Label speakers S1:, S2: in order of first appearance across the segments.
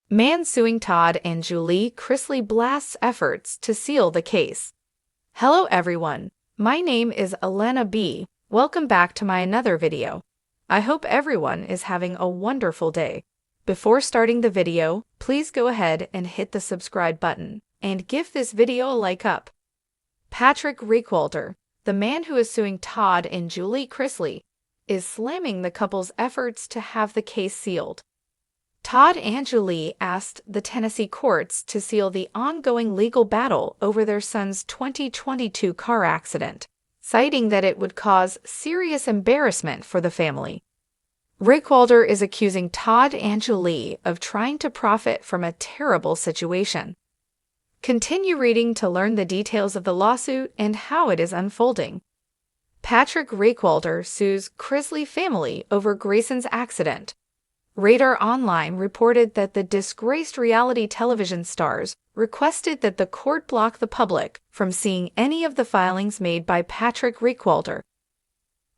S1: Man suing Todd and Julie Chrisley blasts efforts to seal the case. Hello everyone, my name is Elena B. Welcome back to my another video. I hope everyone is having a wonderful day. Before starting the video, please go ahead and hit the subscribe button and give this video a like up. Patrick Recwalder, the man who is suing Todd and Julie Chrisley, is slamming the couple's efforts to have the case sealed. Todd and Julie asked the Tennessee courts to seal the ongoing legal battle over their son's 2022 car accident, citing that it would cause serious embarrassment for the family. Recwalder is accusing Todd and Julie of trying to profit from a terrible situation. Continue reading to learn the details of the lawsuit and how it is unfolding. Patrick Recwalder sues Chrisley family over Grayson's accident. Radar Online reported that the disgraced reality television stars requested that the court block the public from seeing any of the filings made by Patrick Recwalder.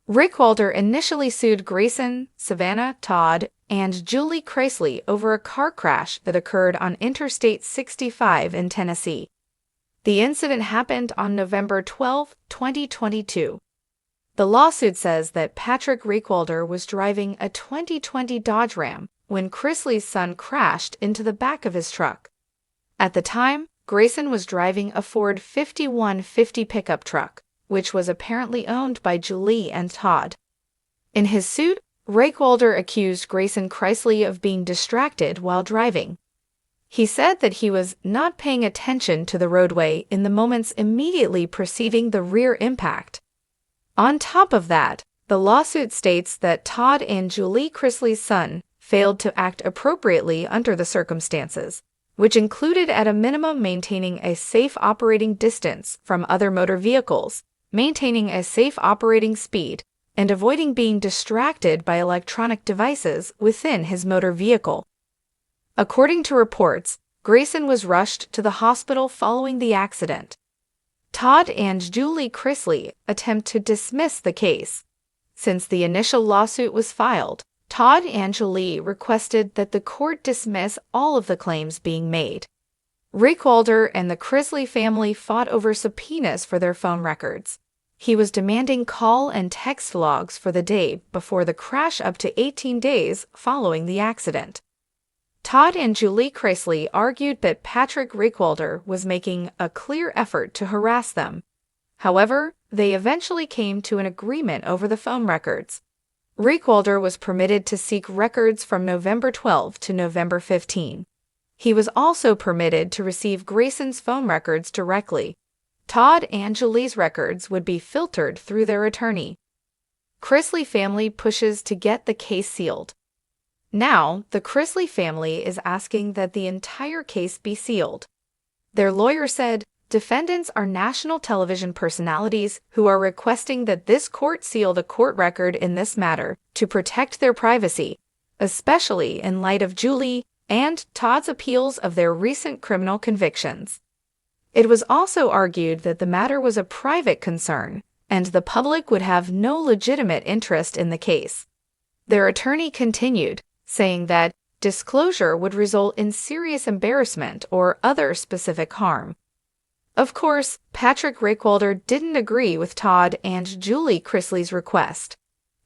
S1: Recwalder initially sued Grayson, Savannah, Todd, and Julie Chrisley over a car crash that occurred on Interstate 65 in Tennessee. The incident happened on November 12, 2022. The lawsuit says that Patrick Recwalder was driving a 2020 Dodge Ram when Chrisley's son crashed into the back of his truck. At the time, Grayson was driving a Ford 5150 pickup truck, which was apparently owned by Julie and Todd. In his suit, Recwalder accused Grayson Chrisley of being distracted while driving. He said that he was not paying attention to the roadway in the moments immediately preceding the rear impact. On top of that, the lawsuit states that Todd and Julie Chrisley's son failed to act appropriately under the circumstances, which included at a minimum maintaining a safe operating distance from other motor vehicles, maintaining a safe operating speed, and avoiding being distracted by electronic devices within his motor vehicle. According to reports, Grayson was rushed to the hospital following the accident. Todd and Julie Chrisley attempt to dismiss the case. Since the initial lawsuit was filed, Todd and Julie requested that the court dismiss all of the claims being made. Recwalder and the Chrisley family fought over subpoenas for their phone records. He was demanding call and text logs for the day before the crash up to 18 days following the accident. Todd and Julie Chrisley argued that Patrick Recwalder was making a clear effort to harass them. However, they eventually came to an agreement over the phone records. Recwalder was permitted to seek records from November 12 to November 15. He was also permitted to receive Grayson's phone records directly. Todd and Julie's records would be filtered through their attorney. Chrisley family pushes to get the case sealed. Now, the Chrisley family is asking that the entire case be sealed. Their lawyer said, defendants are national television personalities who are requesting that this court seal the court record in this matter to protect their privacy, especially in light of Julie and Todd's appeals of their recent criminal convictions. It was also argued that the matter was a private concern, and the public would have no legitimate interest in the case. Their attorney continued, saying that disclosure would result in serious embarrassment or other specific harm. Of course, Patrick Recwalder didn't agree with Todd and Julie Chrisley's request.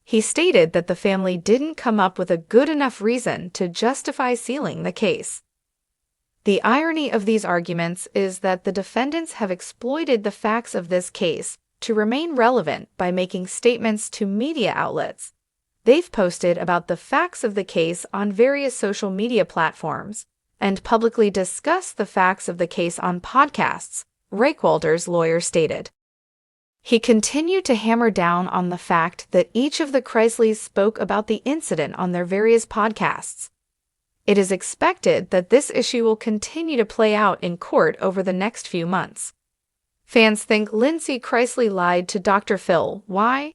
S1: He stated that the family didn't come up with a good enough reason to justify sealing the case. The irony of these arguments is that the defendants have exploited the facts of this case to remain relevant by making statements to media outlets. They've posted about the facts of the case on various social media platforms and publicly discussed the facts of the case on podcasts, Recwalder's lawyer stated. He continued to hammer down on the fact that each of the Chrisleys spoke about the incident on their various podcasts. It is expected that this issue will continue to play out in court over the next few months. Fans think Lindsie Chrisley lied to Dr. Phil. Why?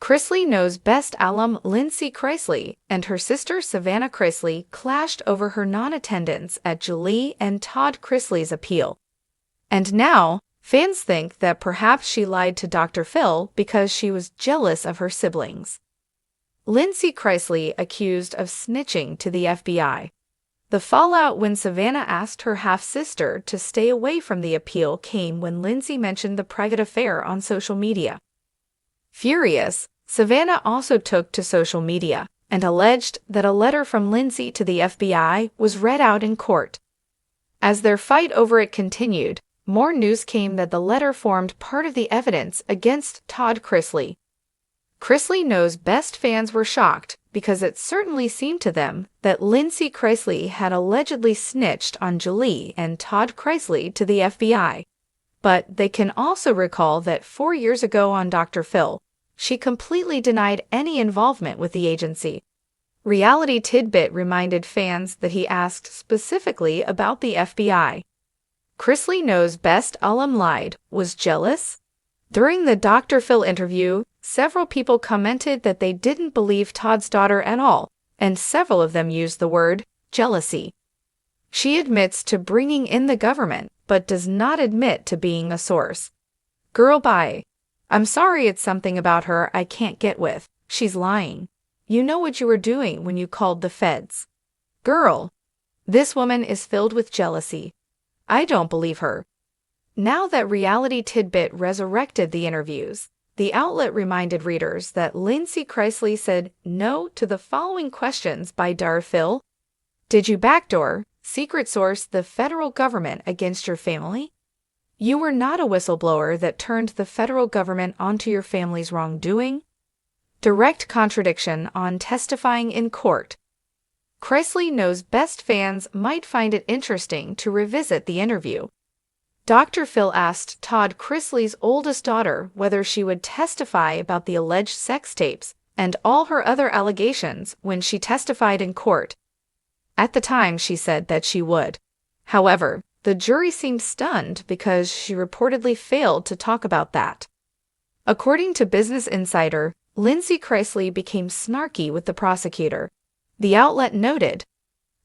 S1: Chrisley Knows Best alum Lindsie Chrisley and her sister Savannah Chrisley clashed over her non-attendance at Julie and Todd Chrisley's appeal. And now, fans think that perhaps she lied to Dr. Phil because she was jealous of her siblings. Lindsie Chrisley accused of snitching to the FBI. The fallout when Savannah asked her half-sister to stay away from the appeal came when Lindsie mentioned the private affair on social media. Furious, Savannah also took to social media and alleged that a letter from Lindsie to the FBI was read out in court. As their fight over it continued, more news came that the letter formed part of the evidence against Todd Chrisley. Chrisley Knows Best fans were shocked because it certainly seemed to them that Lindsie Chrisley had allegedly snitched on Julie and Todd Chrisley to the FBI. But they can also recall that 4 years ago on Dr. Phil, she completely denied any involvement with the agency. Reality Tidbit reminded fans that he asked specifically about the FBI. Chrisley Knows Best alum lied, was jealous? During the Dr. Phil interview, several people commented that they didn't believe Todd's daughter at all, and several of them used the word jealousy. She admits to bringing in the government, but does not admit to being a source. Girl, bye. I'm sorry, it's something about her I can't get with. She's lying. You know what you were doing when you called the feds. Girl. This woman is filled with jealousy. I don't believe her. Now that Reality Tidbit resurrected the interviews, the outlet reminded readers that Lindsie Chrisley said no to the following questions by Dr. Phil. Did you backdoor, secret source the federal government against your family? You were not a whistleblower that turned the federal government onto your family's wrongdoing? Direct contradiction on testifying in court. Chrisley Knows Best fans might find it interesting to revisit the interview. Dr. Phil asked Todd Chrisley's oldest daughter whether she would testify about the alleged sex tapes and all her other allegations when she testified in court. At the time, she said that she would. However, the jury seemed stunned because she reportedly failed to talk about that. According to Business Insider, Lindsie Chrisley became snarky with the prosecutor. The outlet noted,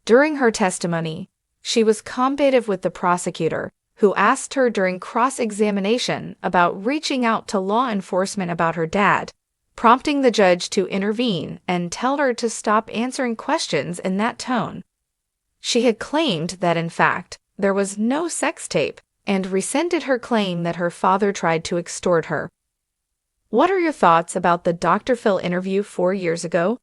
S1: during her testimony, she was combative with the prosecutor, who asked her during cross-examination about reaching out to law enforcement about her dad, prompting the judge to intervene and tell her to stop answering questions in that tone. She had claimed that, in fact, there was no sex tape and rescinded her claim that her father tried to extort her. What are your thoughts about the Dr. Phil interview 4 years ago?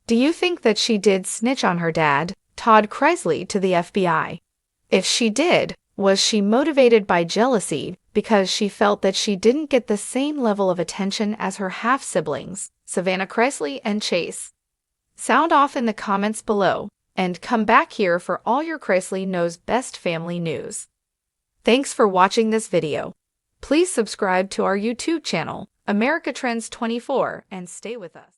S1: Do you think that she did snitch on her dad, Todd Chrisley, to the FBI? If she did, was she motivated by jealousy because she felt that she didn't get the same level of attention as her half-siblings, Savannah Chrisley and Chase? Sound off in the comments below, and come back here for all your Chrisley Knows Best family news. Thanks for watching this video. Please subscribe to our YouTube channel, America Trends 24, and stay with us.